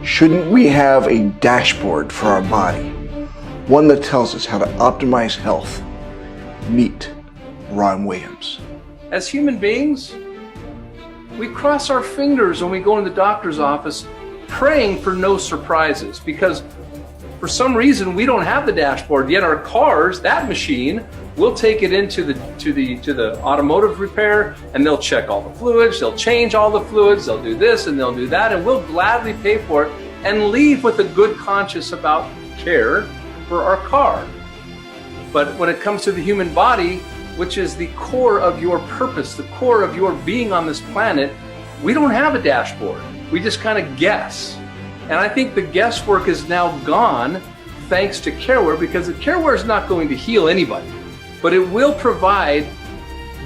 Shouldn't we have a dashboard for our body? One that tells us how to optimize health. Meet Ron Williams. As human beings, we cross our fingers when we go in the doctor's office praying for no surprises, because for some reason we don't have the dashboard, yet our cars, that machine, will take it into the automotive repair, and they'll check all the fluids, they'll change all the fluids, they'll do this and they'll do that, and we'll gladly pay for it and leave with a good conscience about care for our car. But when it comes to the human body, which is the core of your purpose, the core of your being on this planet, we don't have a dashboard. We just kind of guess. And I think the guesswork is now gone thanks to CareWare, because the CareWare is not going to heal anybody, but it will provide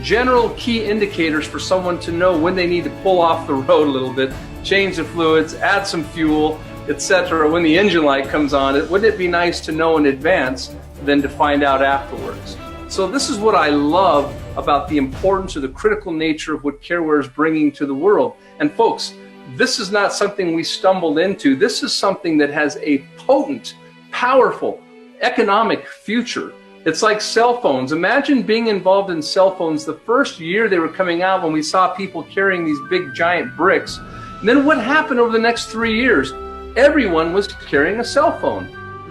general key indicators for someone to know when they need to pull off the road a little bit, change the fluids, add some fuel, etc. When the engine light comes on, wouldn't it be nice to know in advance than to find out afterwards? So this is what I love about the importance or the critical nature of what CareWare is bringing to the world. And folks, this is not something we stumbled into. This is something that has a potent, powerful economic future. It's like cell phones. Imagine being involved in cell phones the first year they were coming out, when we saw people carrying these big giant bricks. And then what happened over the next 3 years? Everyone was carrying a cell phone.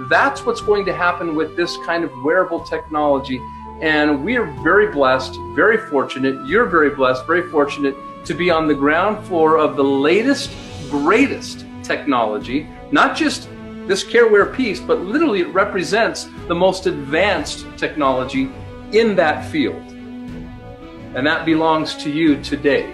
That's what's going to happen with this kind of wearable technology. And we are very blessed, very fortunate, you're very blessed, very fortunate to be on the ground floor of the latest, greatest technology. Not just this CareWare piece, but literally it represents the most advanced technology in that field. And that belongs to you today.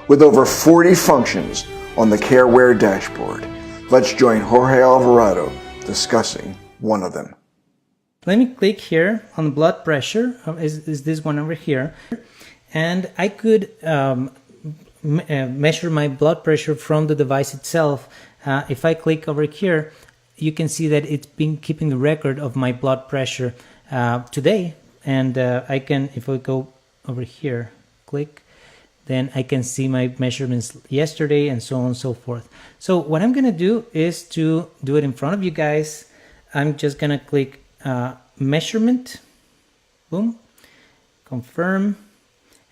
With over 40 functions on the CareWare dashboard, let's join Jorge Alvarado discussing one of them. Let me click here on blood pressure, is this one over here, and I could measure my blood pressure from the device itself. If I click over here, you can see that it's been keeping a record of my blood pressure today, and I can, if I go over here, click, then I can see my measurements yesterday and so on and so forth. So what I'm going to do is to do it in front of you guys. I'm just going to click measurement, boom, confirm,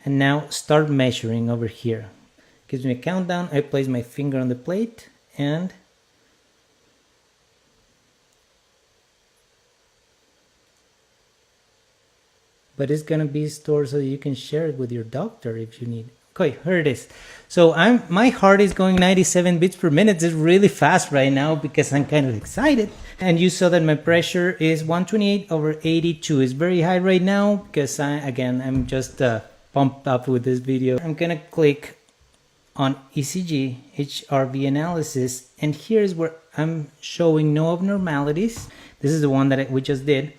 and now start measuring over here. Gives me a countdown. I place my finger on the plate, and but it's gonna be stored so you can share it with your doctor if you need. Okay, here it is. So my heart is going 97 beats per minute. It's really fast right now because I'm kind of excited. And you saw that my pressure is 128/82. It's very high right now because I'm just pumped up with this video. I'm gonna click on ECG, HRV analysis, and here's where I'm showing no abnormalities. This is the one that we just did.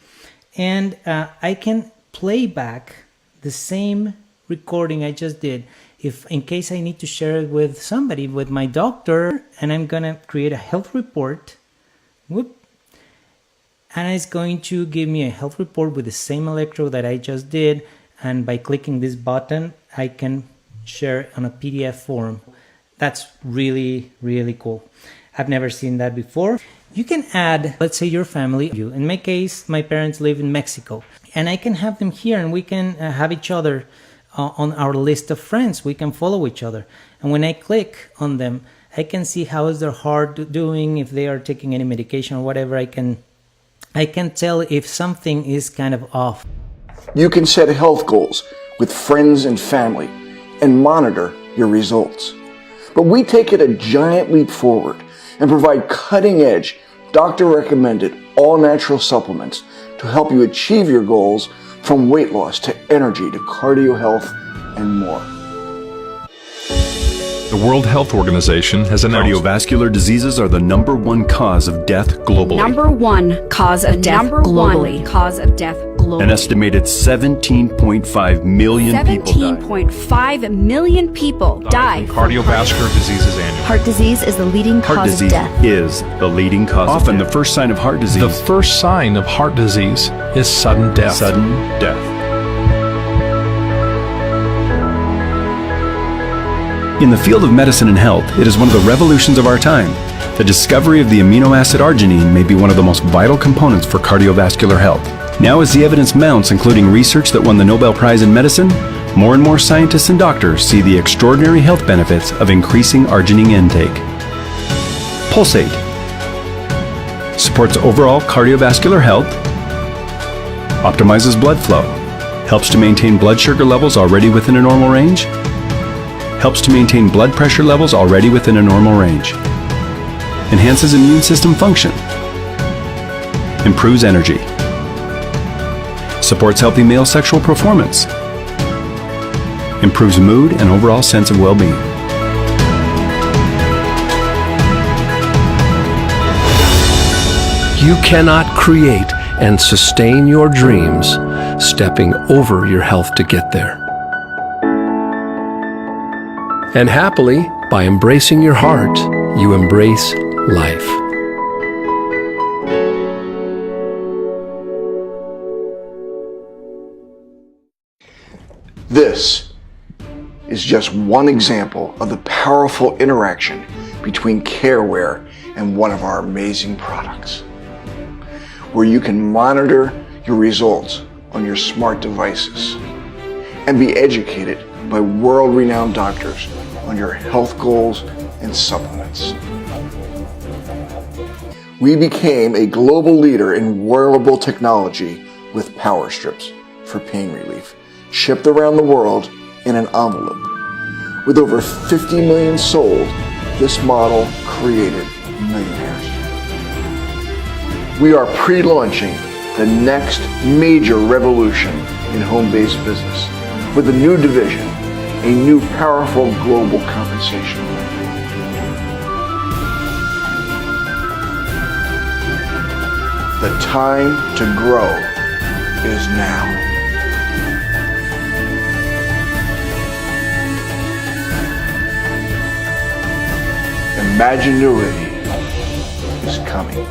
And I can play back the same recording I just did if in case I need to share it with somebody, with my doctor, and I'm gonna create a health report. Whoop. And it's going to give me a health report with the same electrode that I just did, and by clicking this button I can share it on a PDF form. That's really, really cool. I've never seen that before. You can add, let's say, your family. In my case, my parents live in Mexico, and I can have them here, and we can have each other on our list of friends. We can follow each other, and when I click on them, I can see how is their heart doing, if they are taking any medication or whatever. I can tell if something is kind of off. You can set health goals with friends and family and monitor your results. But we take it a giant leap forward and provide cutting-edge, doctor-recommended, all-natural supplements to help you achieve your goals, from weight loss to energy to cardio health and more. The World Health Organization has announced cardiovascular diseases are the #1 cause of death globally. #1 cause of death globally. Cause of death globally. An estimated 17.5 million people die. 17.5 million people die from cardiovascular diseases annually. Heart disease is the leading cause of death. Heart disease is the leading cause of death. Often the first sign of heart disease. The first sign of heart disease is sudden death. Sudden death. In the field of medicine and health, it is one of the revolutions of our time. The discovery of the amino acid arginine may be one of the most vital components for cardiovascular health. Now, as the evidence mounts, including research that won the Nobel Prize in Medicine, more and more scientists and doctors see the extraordinary health benefits of increasing arginine intake. Pulsate supports overall cardiovascular health, optimizes blood flow, helps to maintain blood sugar levels already within a normal range, helps to maintain blood pressure levels already within a normal range, enhances immune system function, improves energy, supports healthy male sexual performance, improves mood and overall sense of well-being. You cannot create and sustain your dreams stepping over your health to get there. And happily, by embracing your heart, you embrace life. This is just one example of the powerful interaction between CareWare and one of our amazing products, where you can monitor your results on your smart devices and be educated by world-renowned doctors on your health goals and supplements. We became a global leader in wearable technology with power strips for pain relief, shipped around the world in an envelope. With over 50 million sold, this model created millionaires. We are pre-launching the next major revolution in home-based business with a new division, a new powerful global compensation. The time to grow is now. Imaginuity is coming.